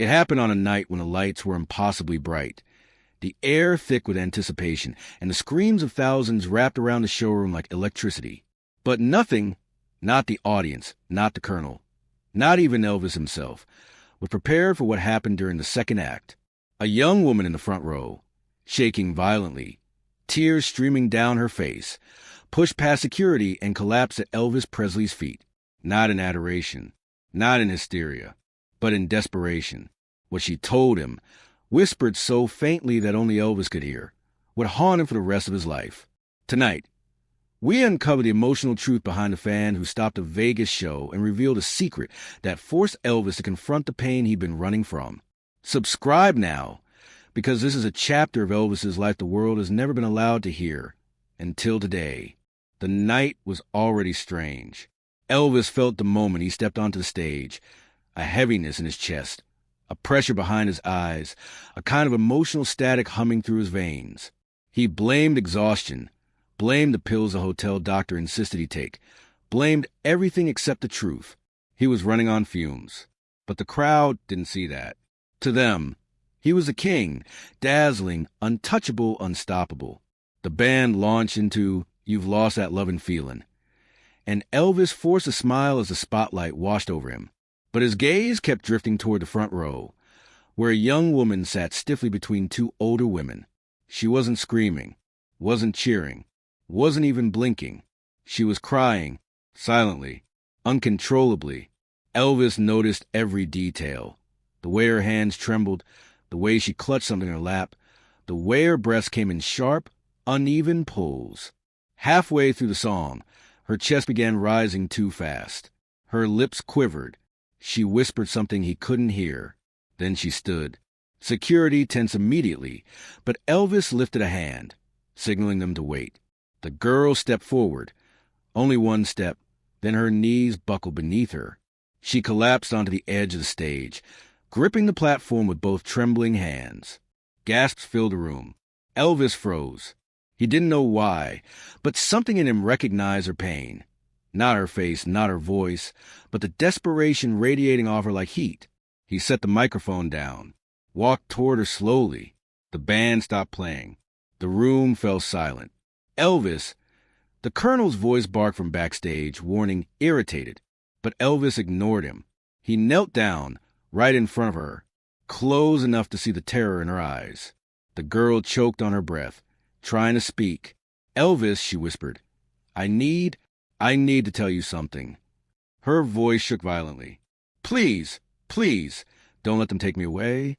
It happened on a night when the lights were impossibly bright, the air thick with anticipation, and the screams of thousands wrapped around the showroom like electricity. But nothing, not the audience, not the Colonel, not even Elvis himself, was prepared for what happened during the second act. A young woman in the front row, shaking violently, tears streaming down her face, pushed past security and collapsed at Elvis Presley's feet, not in adoration, not in hysteria, but in desperation. What she told him, whispered so faintly that only Elvis could hear, would haunt him for the rest of his life. Tonight, we uncover the emotional truth behind the fan who stopped a Vegas show and revealed a secret that forced Elvis to confront the pain he'd been running from. Subscribe now, because this is a chapter of Elvis's life the world has never been allowed to hear. Until today. The night was already strange. Elvis felt the moment he stepped onto the stage, a heaviness in his chest, a pressure behind his eyes, a kind of emotional static humming through his veins. He blamed exhaustion, blamed the pills the hotel doctor insisted he take, blamed everything except the truth. He was running on fumes. But the crowd didn't see that. To them, he was a king, dazzling, untouchable, unstoppable. The band launched into You've Lost That Lovin' Feelin', and Elvis forced a smile as the spotlight washed over him. But his gaze kept drifting toward the front row, where a young woman sat stiffly between two older women. She wasn't screaming, wasn't cheering, wasn't even blinking. She was crying, silently, uncontrollably. Elvis noticed every detail, the way her hands trembled, the way she clutched something in her lap, the way her breaths came in sharp, uneven pulls. Halfway through the song, her chest began rising too fast. Her lips quivered. She whispered something he couldn't hear. Then she stood. Security tensed immediately, but Elvis lifted a hand, signaling them to wait. The girl stepped forward. Only one step, then her knees buckled beneath her. She collapsed onto the edge of the stage, gripping the platform with both trembling hands. Gasps filled the room. Elvis froze. He didn't know why, but something in him recognized her pain. Not her face, not her voice, but the desperation radiating off her like heat. He set the microphone down, walked toward her slowly. The band stopped playing. The room fell silent. Elvis, the Colonel's voice barked from backstage, warning irritated, but Elvis ignored him. He knelt down, right in front of her, close enough to see the terror in her eyes. The girl choked on her breath, trying to speak. Elvis, she whispered, I need to tell you something. Her voice shook violently. Please, don't let them take me away.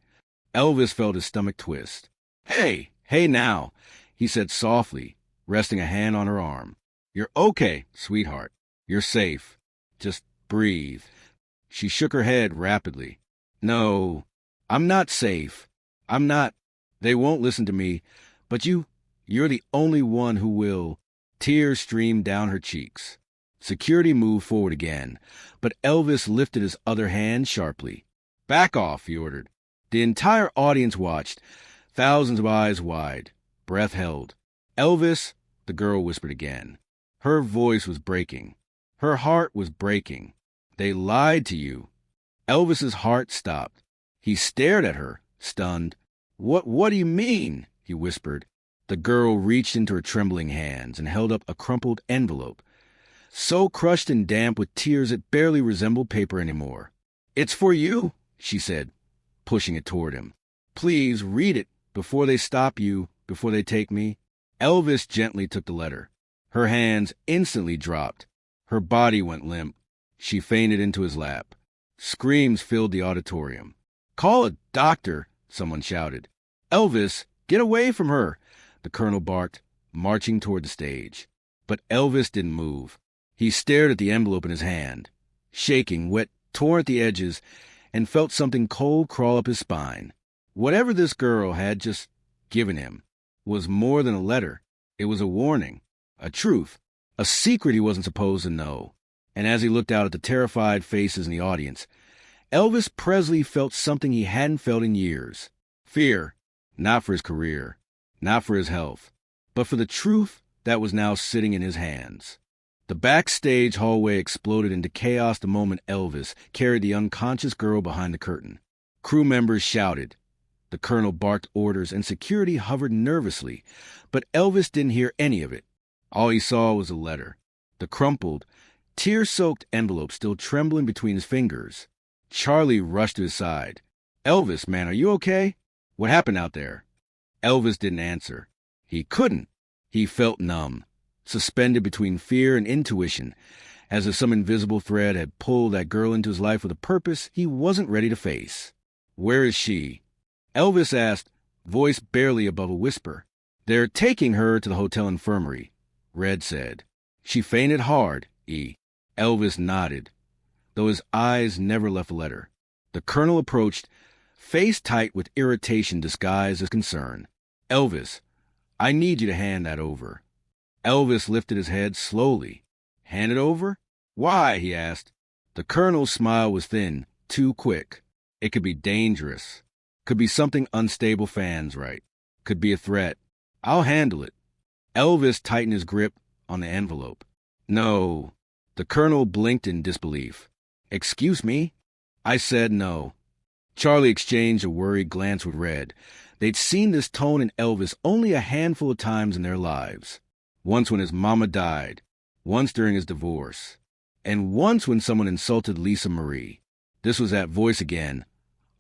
Elvis felt his stomach twist. Hey now, he said softly, resting a hand on her arm. You're okay, sweetheart. You're safe. Just breathe. She shook her head rapidly. No, I'm not safe. I'm not. They won't listen to me, but you're the only one who will. Tears streamed down her cheeks. Security moved forward again, but Elvis lifted his other hand sharply. Back off, he ordered. The entire audience watched, thousands of eyes wide, breath held. Elvis, the girl whispered again. Her voice was breaking. Her heart was breaking. They lied to you. Elvis's heart stopped. He stared at her, stunned. What do you mean? He whispered. The girl reached into her trembling hands and held up a crumpled envelope, so crushed and damp with tears it barely resembled paper anymore. It's for you, she said, pushing it toward him. Please read it before they stop you, before they take me. Elvis gently took the letter. Her hands instantly dropped. Her body went limp. She fainted into his lap. Screams filled the auditorium. Call a doctor, someone shouted. Elvis, get away from her, the Colonel barked, marching toward the stage. But Elvis didn't move. He stared at the envelope in his hand, shaking, wet, torn at the edges, and felt something cold crawl up his spine. Whatever this girl had just given him was more than a letter. It was a warning, a truth, a secret he wasn't supposed to know. And as he looked out at the terrified faces in the audience, Elvis Presley felt something he hadn't felt in years. Fear, not for his career, not for his health, but for the truth that was now sitting in his hands. The backstage hallway exploded into chaos the moment Elvis carried the unconscious girl behind the curtain. Crew members shouted. The colonel barked orders and security hovered nervously, but Elvis didn't hear any of it. All he saw was a letter, the crumpled, tear-soaked envelope still trembling between his fingers. Charlie rushed to his side. "Elvis, man, are you okay? What happened out there?" Elvis didn't answer. He couldn't. He felt numb, suspended between fear and intuition, as if some invisible thread had pulled that girl into his life with a purpose he wasn't ready to face. "Where is she?" Elvis asked, voice barely above a whisper. "They're taking her to the hotel infirmary," Red said. "She fainted hard, E." Elvis nodded, though his eyes never left the letter. The colonel approached, face tight with irritation disguised as concern. "Elvis, I need you to hand that over." Elvis lifted his head slowly. "Hand it over? Why?" he asked. The colonel's smile was thin, too quick. "It could be dangerous. Could be something unstable fans write. Could be a threat. I'll handle it." Elvis tightened his grip on the envelope. "No." The colonel blinked in disbelief. "Excuse me?" "I said no." Charlie exchanged a worried glance with Red. They'd seen this tone in Elvis only a handful of times in their lives. Once when his mama died, once during his divorce, and once when someone insulted Lisa Marie. This was that voice again,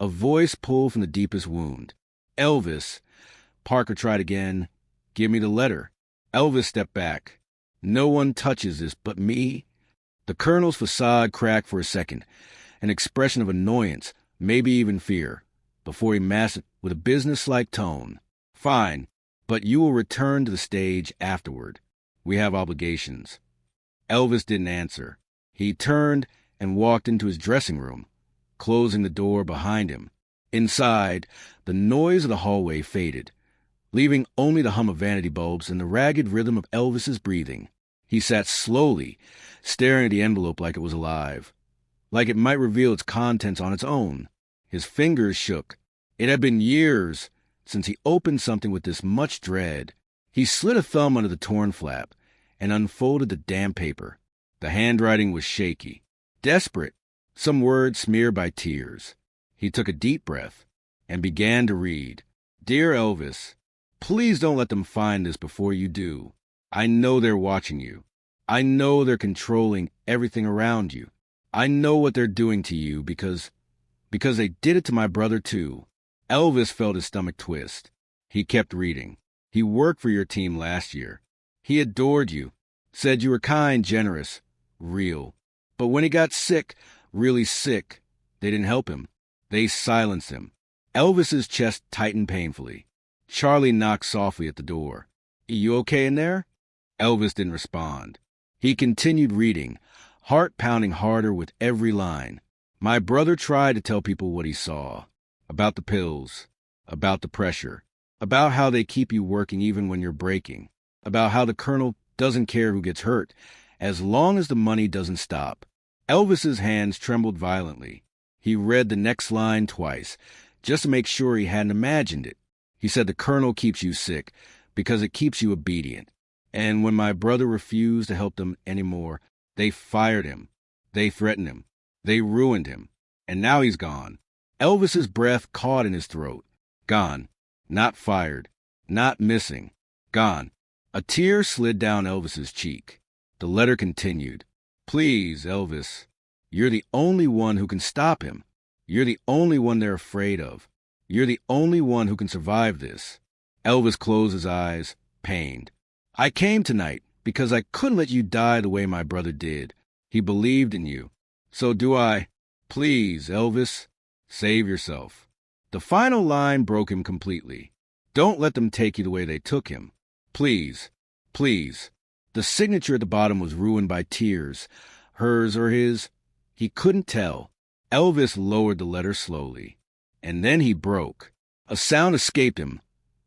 a voice pulled from the deepest wound. "Elvis," Parker tried again. "Give me the letter." Elvis stepped back. "No one touches this but me." The colonel's facade cracked for a second, an expression of annoyance, maybe even fear, before he masked it with a businesslike tone. "Fine, but you will return to the stage afterward. We have obligations." Elvis didn't answer. He turned and walked into his dressing room, closing the door behind him. Inside, the noise of the hallway faded, leaving only the hum of vanity bulbs and the ragged rhythm of Elvis's breathing. He sat slowly, staring at the envelope like it was alive, like it might reveal its contents on its own. His fingers shook. It had been years since he opened something with this much dread. He slid a thumb under the torn flap and unfolded the damp paper. The handwriting was shaky, desperate, some words smeared by tears. He took a deep breath and began to read. "Dear Elvis, please don't let them find this before you do. I know they're watching you. I know they're controlling everything around you. I know what they're doing to you because they did it to my brother too." Elvis felt his stomach twist. He kept reading. "He worked for your team last year. He adored you, said you were kind, generous, real. But when he got sick, really sick, they didn't help him. They silenced him." Elvis's chest tightened painfully. Charlie knocked softly at the door. "You okay in there?" Elvis didn't respond. He continued reading, heart pounding harder with every line. "My brother tried to tell people what he saw. About the pills. About the pressure. About how they keep you working even when you're breaking. About how the colonel doesn't care who gets hurt, as long as the money doesn't stop." Elvis's hands trembled violently. He read the next line twice, just to make sure he hadn't imagined it. He said the colonel keeps you sick because it keeps you obedient. And when my brother refused to help them anymore, they fired him. They threatened him. They ruined him. And now he's gone. Elvis's breath caught in his throat. Gone. Not fired. Not missing. Gone. A tear slid down Elvis's cheek. The letter continued. "Please, Elvis, you're the only one who can stop him. You're the only one they're afraid of. You're the only one who can survive this." Elvis closed his eyes, pained. "I came tonight because I couldn't let you die the way my brother did. He believed in you. So do I. Please, Elvis, save yourself." The final line broke him completely. "Don't let them take you the way they took him. Please, please." The signature at the bottom was ruined by tears, hers or his. He couldn't tell. Elvis lowered the letter slowly. And then he broke. A sound escaped him.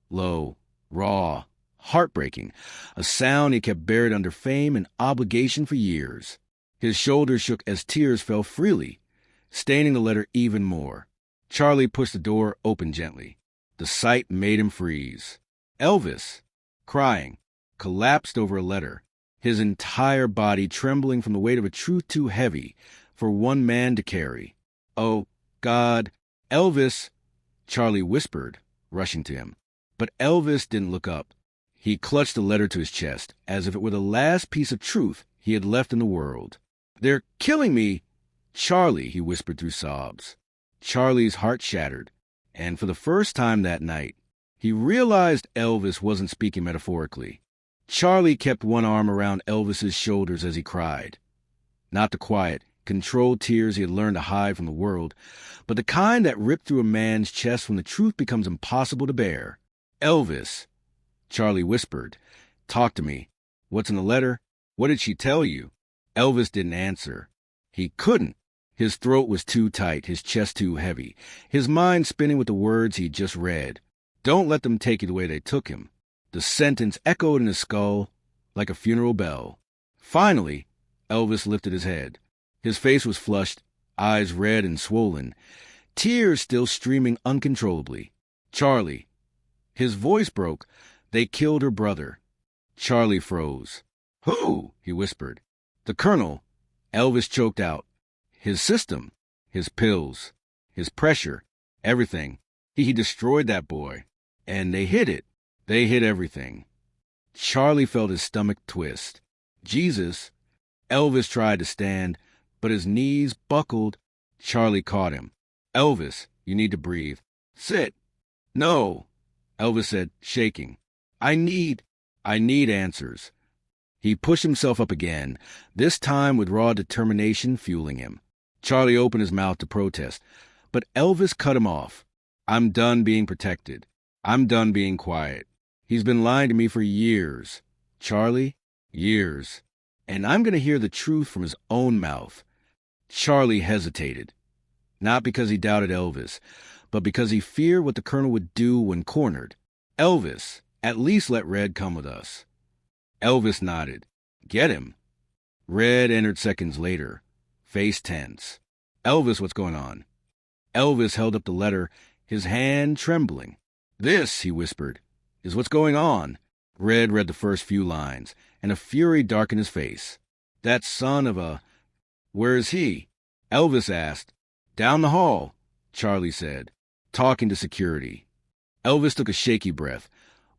Low, raw, heartbreaking. A sound he kept buried under fame and obligation for years. His shoulders shook as tears fell freely, staining the letter even more. Charlie pushed the door open gently. The sight made him freeze. Elvis, crying, collapsed over a letter, his entire body trembling from the weight of a truth too heavy for one man to carry. "Oh, God, Elvis, Charlie whispered, rushing to him. But Elvis didn't look up. He clutched the letter to his chest, as if it were the last piece of truth he had left in the world. "They're killing me! Charlie," he whispered through sobs. Charlie's heart shattered, and for the first time that night, he realized Elvis wasn't speaking metaphorically. Charlie kept one arm around Elvis's shoulders as he cried. Not the quiet, controlled tears he had learned to hide from the world, but the kind that rip through a man's chest when the truth becomes impossible to bear. "Elvis," Charlie whispered, "talk to me. What's in the letter? What did she tell you?" Elvis didn't answer. He couldn't. His throat was too tight, his chest too heavy, his mind spinning with the words he'd just read. Don't let them take you the way they took him. The sentence echoed in his skull like a funeral bell. Finally, Elvis lifted his head. His face was flushed, eyes red and swollen, tears still streaming uncontrollably. "Charlie." His voice broke. "They killed her brother." Charlie froze. "Who?" he whispered. "The colonel." Elvis choked out. "His system, his pills, his pressure, everything. He destroyed that boy. And they hid it. They hid everything." Charlie felt his stomach twist. "Jesus." Elvis tried to stand, but his knees buckled. Charlie caught him. "Elvis, you need to breathe. Sit." "No," Elvis said, shaking. I need answers." He pushed himself up again, this time with raw determination fueling him. Charlie opened his mouth to protest, but Elvis cut him off. "I'm done being protected. I'm done being quiet. He's been lying to me for years. Charlie, years. And I'm going to hear the truth from his own mouth." Charlie hesitated, not because he doubted Elvis, but because he feared what the colonel would do when cornered. "Elvis, at least let Red come with us." Elvis nodded. "Get him." Red entered seconds later, face tense. "Elvis, what's going on?" Elvis held up the letter, his hand trembling. "This," he whispered, "is what's going on." Red read the first few lines, and a fury darkened his face. "That son of a—" "Where is he?" Elvis asked. "Down the hall," Charlie said, talking to security. Elvis took a shaky breath,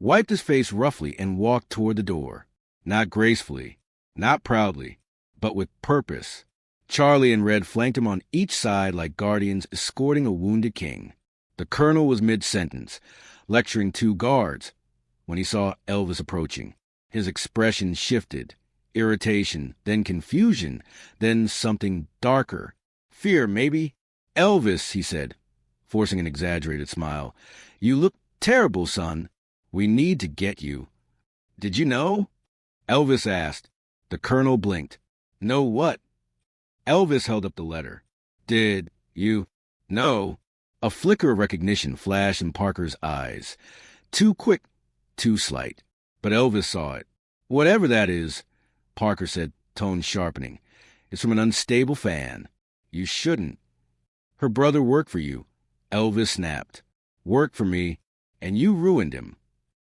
wiped his face roughly, and walked toward the door. Not gracefully, not proudly, but with purpose. Charlie and Red flanked him on each side like guardians escorting a wounded king. The colonel was mid-sentence, lecturing two guards, when he saw Elvis approaching. His expression shifted. Irritation, then confusion, then something darker. Fear, maybe? "Elvis," he said, forcing an exaggerated smile, "you look terrible, son. We need to get you." "Did you know?" Elvis asked. The colonel blinked. "Know what?" Elvis held up the letter. "Did you know?" A flicker of recognition flashed in Parker's eyes. Too quick, too slight. But Elvis saw it. "Whatever that is," Parker said, tone sharpening, "it's from an unstable fan. You shouldn't." "Her brother worked for you," Elvis snapped. "Worked for me, and you ruined him."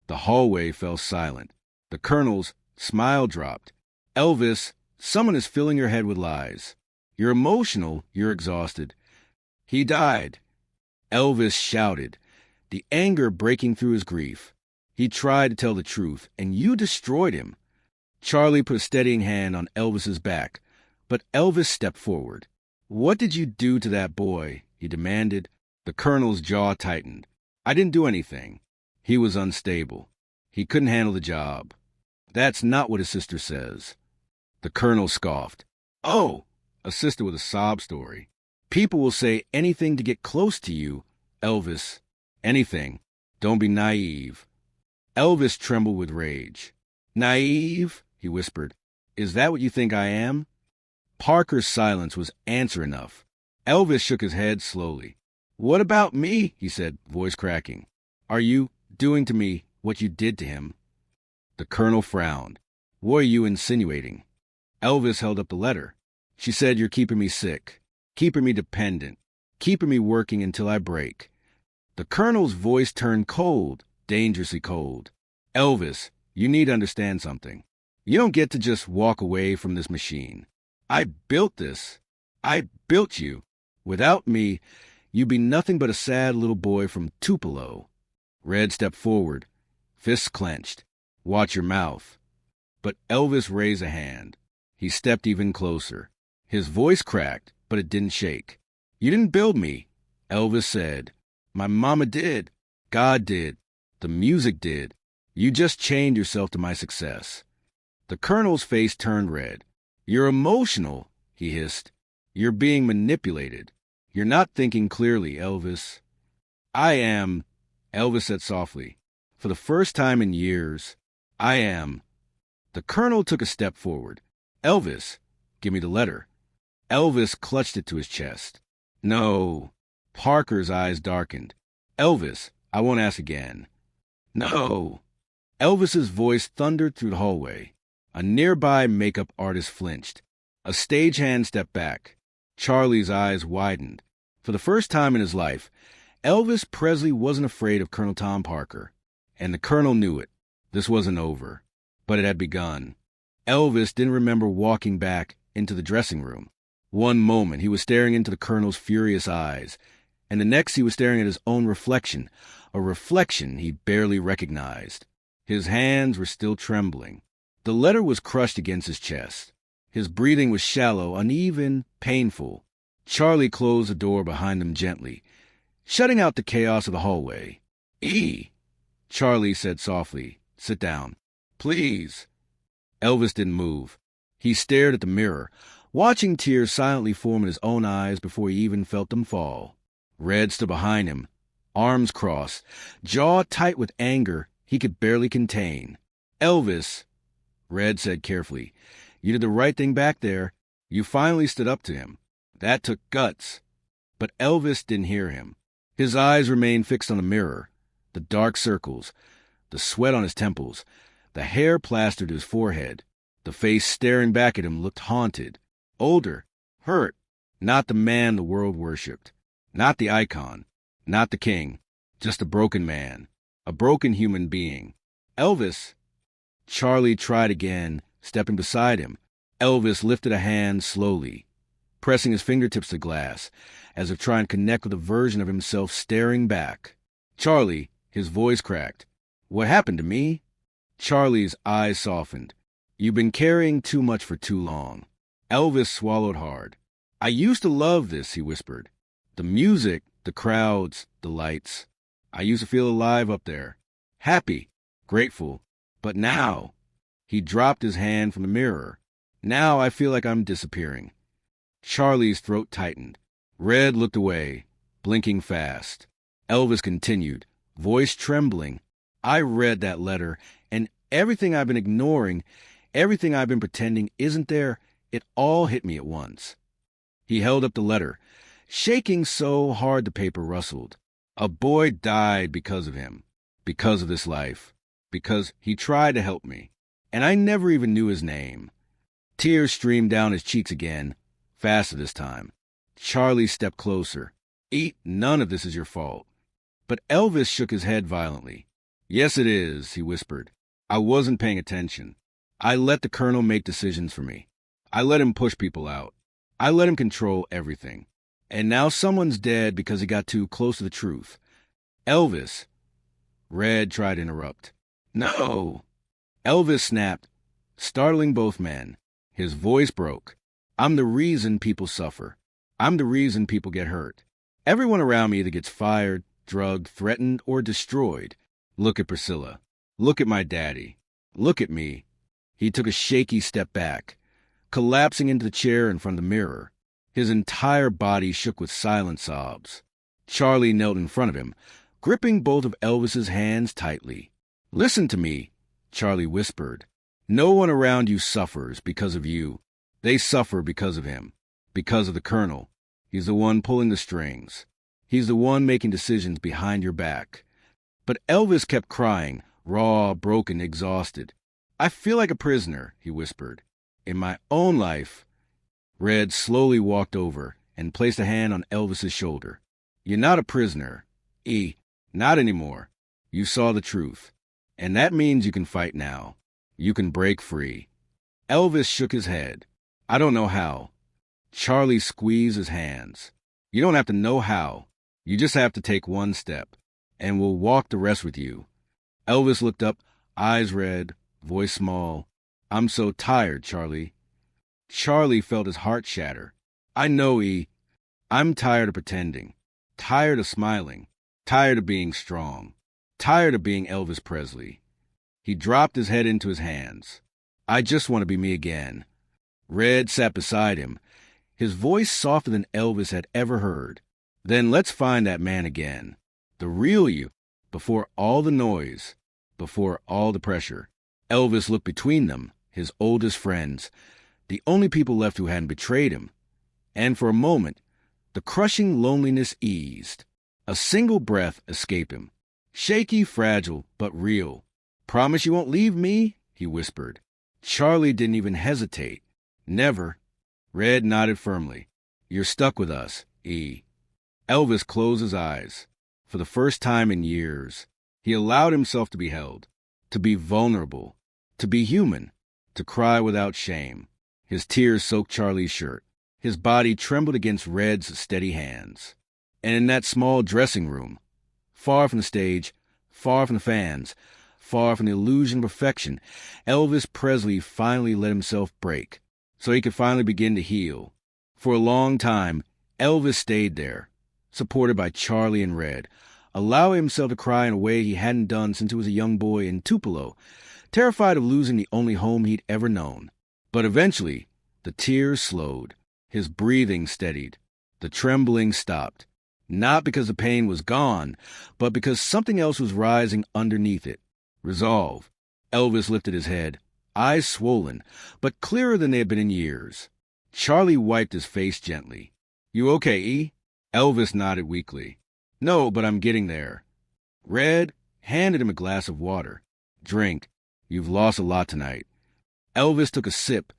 The hallway fell silent. The colonel's smile dropped. "Elvis, someone is filling your head with lies. You're emotional, you're exhausted. He died." Elvis shouted, the anger breaking through his grief. "He tried to tell the truth, and you destroyed him." Charlie put a steadying hand on Elvis's back, but Elvis stepped forward. "What did you do to that boy?" he demanded. The colonel's jaw tightened. "I didn't do anything. He was unstable. He couldn't handle the job." "That's not what his sister says." The colonel scoffed. "Oh, a sister with a sob story. People will say anything to get close to you, Elvis. Anything. Don't be naive." Elvis trembled with rage. "Naive?" he whispered. "Is that what you think I am?" Parker's silence was answer enough. Elvis shook his head slowly. "What about me?" he said, voice cracking. "Are you doing to me what you did to him?" The colonel frowned. "What are you insinuating?" Elvis held up the letter. "She said you're keeping me sick, keeping me dependent, keeping me working until I break." The colonel's voice turned cold, dangerously cold. "Elvis, you need to understand something. You don't get to just walk away from this machine. I built this. I built you. Without me, You'd be nothing but a sad little boy from Tupelo. Red stepped forward, fists clenched. Watch your mouth. But Elvis raised a hand. He stepped even closer. His voice cracked, but it didn't shake. You didn't build me, Elvis said. My mama did. God did. The music did. You just chained yourself to my success. The colonel's face turned red. You're emotional, he hissed. You're being manipulated. You're not thinking clearly, Elvis. I am, Elvis said softly. For the first time in years, I am. The colonel took a step forward. Elvis, give me the letter. Elvis clutched it to his chest. No. Parker's eyes darkened. Elvis, I won't ask again. No. Elvis's voice thundered through the hallway. A nearby makeup artist flinched. A stagehand stepped back. Charlie's eyes widened. For the first time in his life, Elvis Presley wasn't afraid of Colonel Tom Parker. And the colonel knew it. This wasn't over. But it had begun. Elvis didn't remember walking back into the dressing room. One moment he was staring into the colonel's furious eyes, and the next he was staring at his own reflection, a reflection he barely recognized. His hands were still trembling. The letter was crushed against his chest. His breathing was shallow, uneven, painful. Charlie closed the door behind them gently, shutting out the chaos of the hallway. Charlie said softly, sit down. Please. Elvis didn't move. He stared at the mirror, watching tears silently form in his own eyes before he even felt them fall. Red stood behind him, arms crossed, jaw tight with anger he could barely contain. Elvis, Red said carefully, you did the right thing back there. You finally stood up to him. That took guts. But Elvis didn't hear him. His eyes remained fixed on the mirror, the dark circles, the sweat on his temples, the hair plastered to his forehead. The face staring back at him looked haunted, older, hurt, not the man the world worshipped, not the icon, not the king, just a broken man, a broken human being. Elvis. Charlie tried again, stepping beside him. Elvis lifted a hand slowly, pressing his fingertips to glass, as if trying to connect with a version of himself staring back. Charlie, his voice cracked. What happened to me? Charlie's eyes softened. You've been carrying too much for too long. Elvis swallowed hard. I used to love this, he whispered. The music, the crowds, the lights. I used to feel alive up there. Happy, grateful. But now, he dropped his hand from the mirror. Now I feel like I'm disappearing. Charlie's throat tightened. Red looked away, blinking fast. Elvis continued, voice trembling. I read that letter, and everything I've been ignoring, everything I've been pretending isn't there, it all hit me at once. He held up the letter, shaking so hard the paper rustled. A boy died because of him, because of this life, because he tried to help me, and I never even knew his name. Tears streamed down his cheeks again, faster this time. Charlie stepped closer. None of this is your fault. But Elvis shook his head violently. Yes, it is, he whispered. I wasn't paying attention. I let the colonel make decisions for me. I let him push people out. I let him control everything. And now someone's dead because he got too close to the truth. Elvis. Red tried to interrupt. No. Elvis snapped, startling both men. His voice broke. I'm the reason people suffer. I'm the reason people get hurt. Everyone around me either gets fired, drugged, threatened, or destroyed. Look at Priscilla. Look at my daddy. Look at me. He took a shaky step back, collapsing into the chair in front of the mirror. His entire body shook with silent sobs. Charlie knelt in front of him, gripping both of Elvis's hands tightly. Listen to me, Charlie whispered. No one around you suffers because of you. They suffer because of him, because of the colonel. He's the one pulling the strings. He's the one making decisions behind your back. But Elvis kept crying, raw, broken, exhausted. I feel like a prisoner, he whispered. In my own life. Red slowly walked over and placed a hand on Elvis's shoulder. You're not a prisoner. Not anymore. You saw the truth. And that means you can fight now. You can break free. Elvis shook his head. I don't know how. Charlie squeezed his hands. You don't have to know how. You just have to take one step, and we'll walk the rest with you. Elvis looked up, eyes red, voice small. I'm so tired, Charlie. Charlie felt his heart shatter. I know, E. I'm tired of pretending, tired of smiling, tired of being strong, tired of being Elvis Presley. He dropped his head into his hands. I just want to be me again. Red sat beside him, his voice softer than Elvis had ever heard. Then let's find that man again, the real you, before all the noise, before all the pressure. Elvis looked between them, his oldest friends, the only people left who hadn't betrayed him. And for a moment, the crushing loneliness eased. A single breath escaped him. Shaky, fragile, but real. Promise you won't leave me? He whispered. Charlie didn't even hesitate. Never. Red nodded firmly. You're stuck with us, E. Elvis closed his eyes. For the first time in years, he allowed himself to be held, to be vulnerable, to be human, to cry without shame. His tears soaked Charlie's shirt. His body trembled against Red's steady hands. And in that small dressing room, far from the stage, far from the fans, far from the illusion of perfection, Elvis Presley finally let himself break, so he could finally begin to heal. For a long time, Elvis stayed there, supported by Charlie and Red, allowing himself to cry in a way he hadn't done since he was a young boy in Tupelo, terrified of losing the only home he'd ever known. But eventually, the tears slowed. His breathing steadied. The trembling stopped. Not because the pain was gone, but because something else was rising underneath it. Resolve. Elvis lifted his head, eyes swollen, but clearer than they had been in years. Charlie wiped his face gently. You okay, E? Elvis nodded weakly. No, but I'm getting there. Red handed him a glass of water. Drink. You've lost a lot tonight. Elvis took a sip,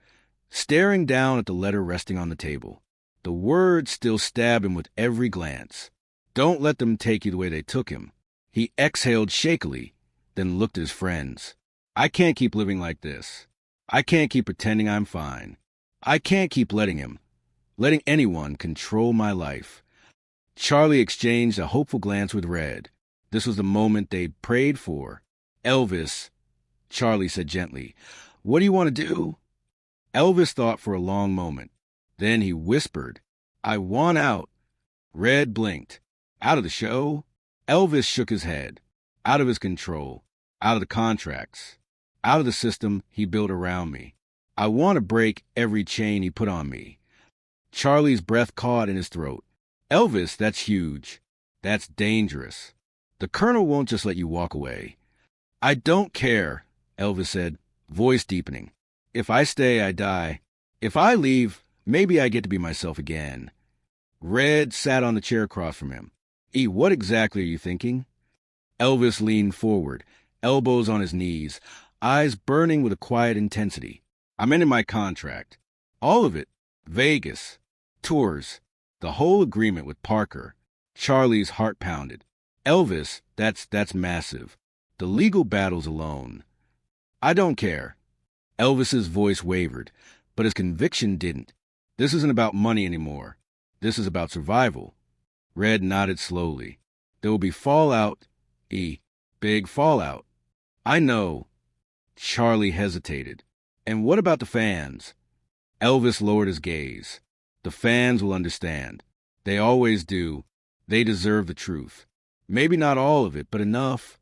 staring down at the letter resting on the table. The words still stabbed him with every glance. Don't let them take you the way they took him. He exhaled shakily, then looked at his friends. I can't keep living like this. I can't keep pretending I'm fine. I can't keep letting anyone control my life. Charlie exchanged a hopeful glance with Red. This was the moment they'd prayed for. Elvis, Charlie said gently, what do you want to do? Elvis thought for a long moment. Then he whispered, I want out. Red blinked. Out of the show? Elvis shook his head. Out of his control. Out of the contracts. Out of the system he built around me. I want to break every chain he put on me. Charlie's breath caught in his throat. Elvis, that's huge. That's dangerous. The colonel won't just let you walk away. I don't care, Elvis said, voice deepening. If I stay, I die. If I leave, maybe I get to be myself again. Red sat on the chair across from him. E, what exactly are you thinking? Elvis leaned forward, elbows on his knees, eyes burning with a quiet intensity. I'm ending my contract. All of it. Vegas. Tours. The whole agreement with Parker. Charlie's heart pounded. Elvis, that's massive. The legal battles alone. I don't care. Elvis's voice wavered, but his conviction didn't. This isn't about money anymore. This is about survival. Red nodded slowly. There will be fallout, E. Big fallout. I know. Charlie hesitated. And what about the fans? Elvis lowered his gaze. The fans will understand. They always do. They deserve the truth. Maybe not all of it, but enough.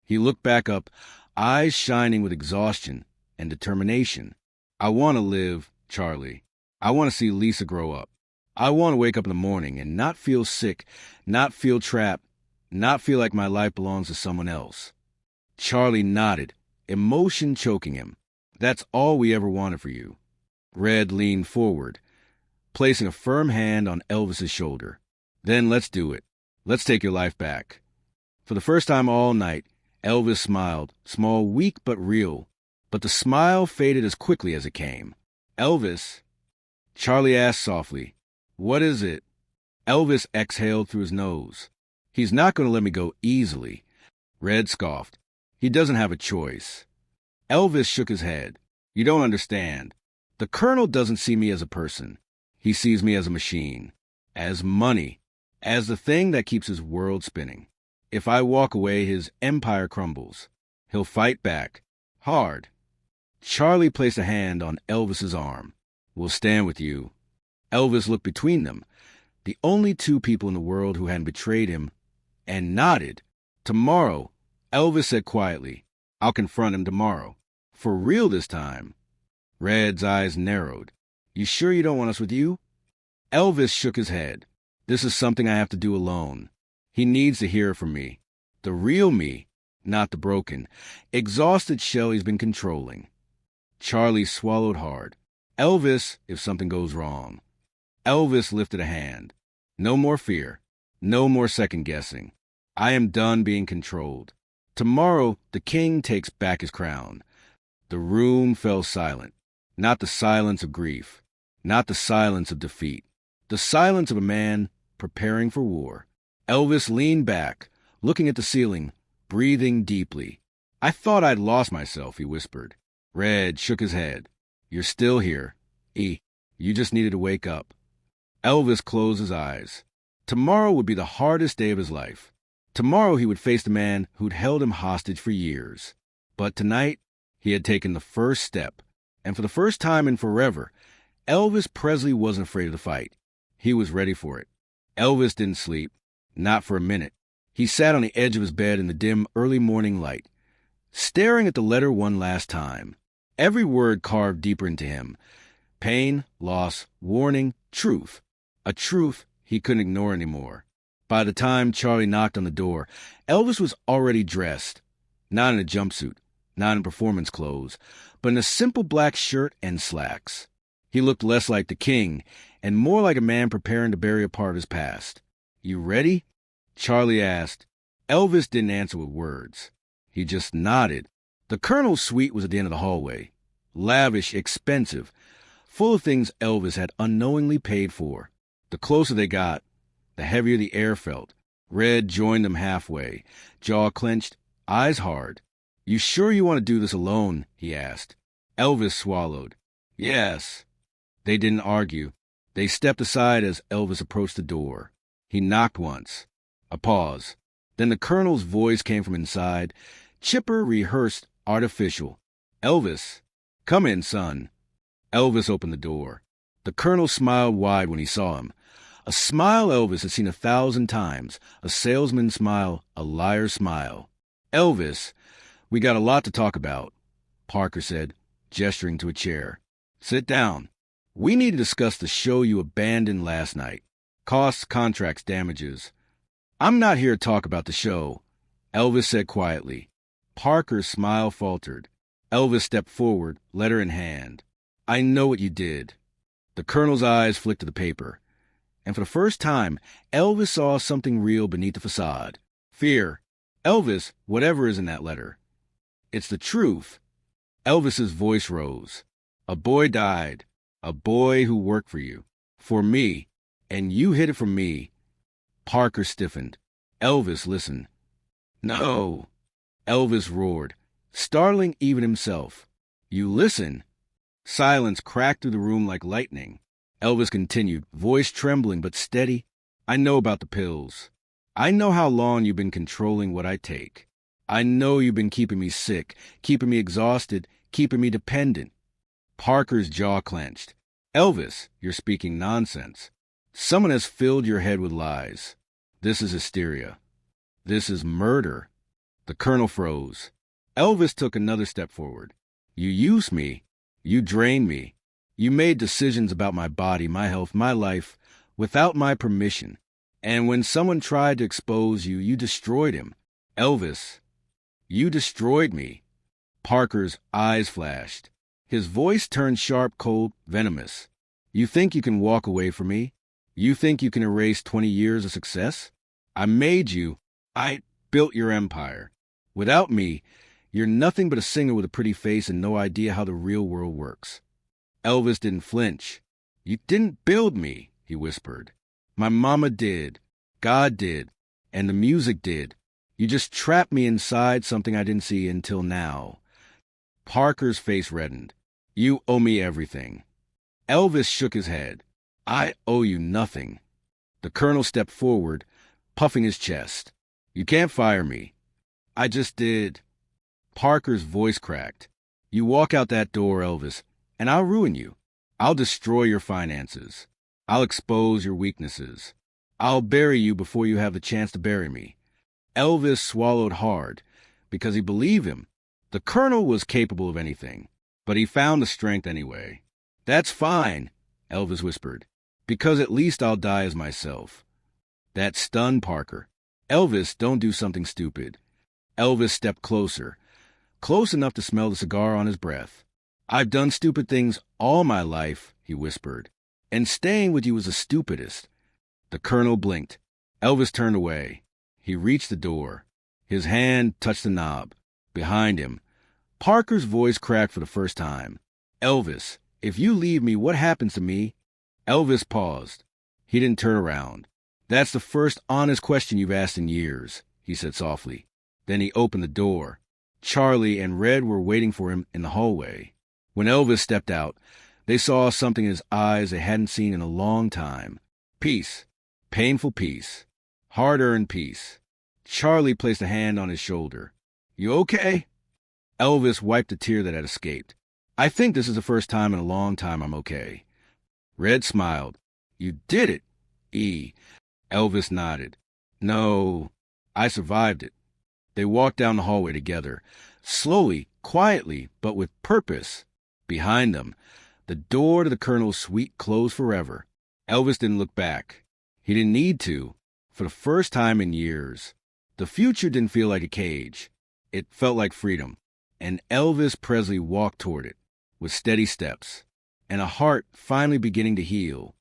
He looked back up, eyes shining with exhaustion and determination. I want to live, Charlie. I want to see Lisa grow up. I want to wake up in the morning and not feel sick, not feel trapped, not feel like my life belongs to someone else. Charlie nodded, emotion choking him. That's all we ever wanted for you. Red leaned forward, placing a firm hand on Elvis's shoulder. Then let's do it. Let's take your life back. For the first time all night, Elvis smiled, small, weak but real. But the smile faded as quickly as it came. Elvis, Charlie asked softly, what is it? Elvis exhaled through his nose. He's not going to let me go easily. Red scoffed. He doesn't have a choice. Elvis shook his head. You don't understand. The colonel doesn't see me as a person. He sees me as a machine. As money. as the thing that keeps his world spinning. If I walk away, his empire crumbles. He'll fight back. Hard. Charlie placed a hand on Elvis's arm. We'll stand with you. Elvis looked between them, the only two people in the world who hadn't betrayed him, and nodded. Tomorrow, Elvis said quietly, I'll confront him tomorrow. For real this time. Red's eyes narrowed. You sure you don't want us with you? Elvis shook his head. This is something I have to do alone. He needs to hear it from me. The real me, not the broken, exhausted shell he's been controlling. Charlie swallowed hard. Elvis, if something goes wrong. Elvis lifted a hand. No more fear. No more second-guessing. I am done being controlled. Tomorrow, the king takes back his crown. The room fell silent. Not the silence of grief. Not the silence of defeat. The silence of a man preparing for war. Elvis leaned back, looking at the ceiling, breathing deeply. I thought I'd lost myself, he whispered. Red shook his head. You're still here. You just needed to wake up. Elvis closed his eyes. Tomorrow would be the hardest day of his life. Tomorrow he would face the man who'd held him hostage for years. But tonight, he had taken the first step. And for the first time in forever, Elvis Presley wasn't afraid of the fight. He was ready for it. Elvis didn't sleep. Not for a minute. He sat on the edge of his bed in the dim early morning light, staring at the letter one last time. Every word carved deeper into him. Pain, loss, warning, truth. A truth he couldn't ignore anymore. By the time Charlie knocked on the door, Elvis was already dressed. Not in a jumpsuit, not in performance clothes, but in a simple black shirt and slacks. He looked less like the king and more like a man preparing to bury a part of his past. You ready? Charlie asked. Elvis didn't answer with words. He just nodded. The colonel's suite was at the end of the hallway. Lavish, expensive, full of things Elvis had unknowingly paid for. The closer they got, the heavier the air felt. Red joined them halfway, jaw clenched, eyes hard. You sure you want to do this alone? He asked. Elvis swallowed. Yes. They didn't argue. They stepped aside as Elvis approached the door. He knocked once. A pause. Then the colonel's voice came from inside, chipper, rehearsed, artificial. Elvis, come in, son. Elvis opened the door. The colonel smiled wide when he saw him. A smile Elvis had seen 1,000 times. A salesman's smile, a liar's smile. Elvis, we got a lot to talk about, Parker said, gesturing to a chair. Sit down. We need to discuss the show you abandoned last night. Costs, contracts, damages. I'm not here to talk about the show, Elvis said quietly. Parker's smile faltered. Elvis stepped forward, letter in hand. I know what you did. The colonel's eyes flicked to the paper. And for the first time, Elvis saw something real beneath the facade. Fear. Elvis, whatever is in that letter. It's the truth. Elvis's voice rose. A boy died. A boy who worked for you. For me. And you hid it from me. Parker stiffened. Elvis listened. No. Elvis roared, startling even himself. You listen. Silence cracked through the room like lightning. Elvis continued, voice trembling but steady. I know about the pills. I know how long you've been controlling what I take. I know you've been keeping me sick, keeping me exhausted, keeping me dependent. Parker's jaw clenched. Elvis, you're speaking nonsense. Someone has filled your head with lies. This is hysteria. This is murder. The colonel froze. Elvis took another step forward. You used me. You drained me. You made decisions about my body, my health, my life, without my permission. And when someone tried to expose you, you destroyed him. Elvis, you destroyed me. Parker's eyes flashed. His voice turned sharp, cold, venomous. You think you can walk away from me? You think you can erase 20 years of success? I made you. I built your empire. Without me, you're nothing but a singer with a pretty face and no idea how the real world works. Elvis didn't flinch. You didn't build me, he whispered. My mama did. God did. And the music did. You just trapped me inside something I didn't see until now. Parker's face reddened. You owe me everything. Elvis shook his head. I owe you nothing. The colonel stepped forward, puffing his chest. You can't fire me. I just did. Parker's voice cracked. You walk out that door, Elvis, and I'll ruin you. I'll destroy your finances. I'll expose your weaknesses. I'll bury you before you have the chance to bury me. Elvis swallowed hard, because he believed him. The colonel was capable of anything, but he found the strength anyway. That's fine, Elvis whispered, because at least I'll die as myself. That stunned Parker. Elvis, don't do something stupid. Elvis stepped closer, close enough to smell the cigar on his breath. I've done stupid things all my life, he whispered, and staying with you was the stupidest. The colonel blinked. Elvis turned away. He reached the door. His hand touched the knob. Behind him, Parker's voice cracked for the first time. Elvis, if you leave me, what happens to me? Elvis paused. He didn't turn around. That's the first honest question you've asked in years, he said softly. Then he opened the door. Charlie and Red were waiting for him in the hallway. When Elvis stepped out, they saw something in his eyes they hadn't seen in a long time. Peace. Painful peace. Hard-earned peace. Charlie placed a hand on his shoulder. You okay? Elvis wiped a tear that had escaped. I think this is the first time in a long time I'm okay. Red smiled. You did it, E. Elvis nodded. No, I survived it. They walked down the hallway together, slowly, quietly, but with purpose. Behind them, the door to the colonel's suite closed forever. Elvis didn't look back. He didn't need to. For the first time in years, the future didn't feel like a cage. It felt like freedom. And Elvis Presley walked toward it with steady steps and a heart finally beginning to heal.